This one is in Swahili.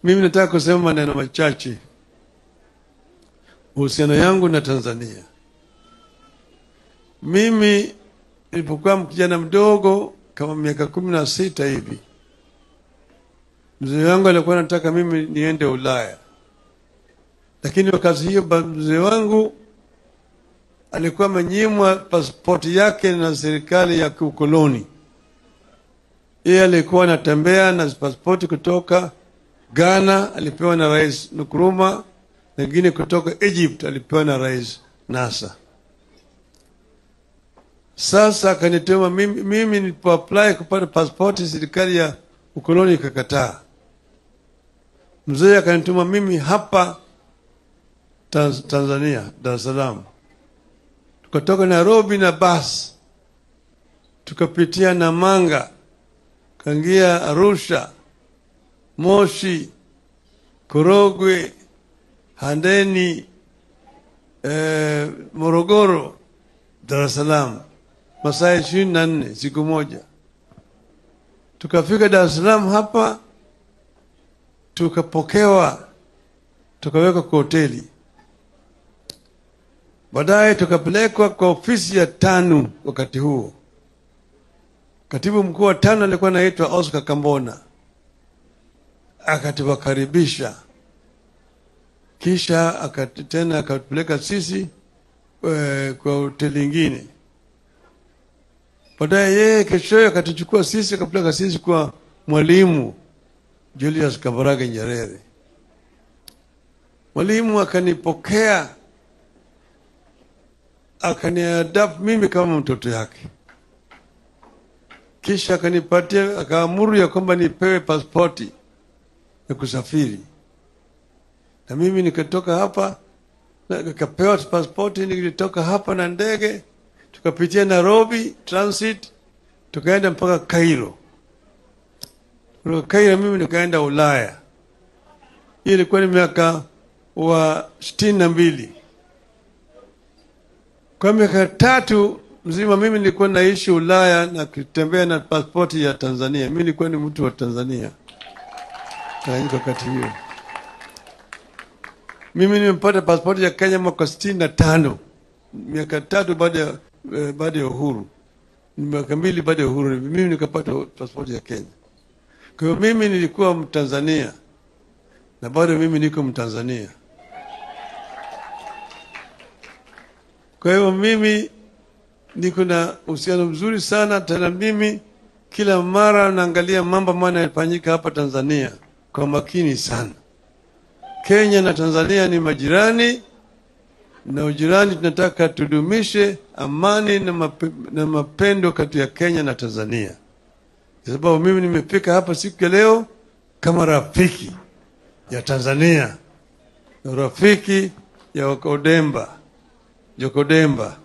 Mimi nataka kusema maneno machache uhusiano yangu na Tanzania. Mimi nilipokuwa kijana mdogo kama miaka 16 hivi, mzee wangu alikuwa anataka mimi niende Ulaya. Lakini wakati hiyo mzee wangu alikuwa amenyimwa pasipoti yake na serikali ya ukoloni. Yeye alikuwa anatembea na pasipoti kutoka Ghana, alipewa na Rais Nkrumah, na nyingine kutoka Egypt alipewa na Rais Nasser. Sasa akanituma mimi nilipo apply kupata pasipoti, serikali ya ukoloni ikakataa. Mzee akanituma mimi hapa Tanzania, Dar es Salaam. Tukatoka Nairobi na bus, tukapitia Namanga, kangia Arusha, Moshi, Korogwe, Handeni, Morogoro, Dar es Salaam. Masaa 24 siku moja. Tukafika Dar es Salaam hapa, tukapokewa, tukawekwa kwa hoteli. Baadaye tukapelekwa kwa ofisi ya TANU. Wakati huo katibu mkuu wa TANU alikuwa anaitwa Oscar Kambona. Akatukaribisha, kisha akatupeleka sisi kwa hoteli nyingine. Baadaye yeye kesho akatuchukua sisi akapeleka sisi kwa Mwalimu Julius Kambarage Nyerere. Mwalimu akanipokea, akaniadapt mimi kama mtoto yake. Kisha akanipatia, akaamuru ya kwamba nipewe pasipoti ya kusafiri. Na mimi nikatoka hapa na nikapewa pasipoti, nilitoka hapa na ndege, tukapitia Nairobi transit, tukaenda mpaka Cairo. Kutoka Cairo mimi nikaenda Ulaya. Hii ilikuwa ni miaka wa 62. Kwa miaka 3 mzima mimi nilikuwa naishi Ulaya na kutembea na pasipoti ya Tanzania. Mimi nilikuwa ni mtu wa Tanzania. Wakati hiyo mimi nimepata pasipoti ya Kenya mwaka 65, miaka 3 baada ya uhuru, miaka 2 baada ya uhuru mimi nikapata pasipoti ya Kenya. Kwa hiyo mimi nilikuwa Mtanzania na bado mimi niko Mtanzania. Kwa hiyo mimi niko na uhusiano mzuri sana. Tena mimi kila mara naangalia mambo yanayofanyika hapa Tanzania kwa makini sana. Kenya na Tanzania ni majirani, na ujirani tunataka tudumishe amani na mapendo kati ya Kenya na Tanzania. Kwa sababu mimi nimefika hapa siku ya leo kama rafiki ya Tanzania na rafiki ya Jokodemba.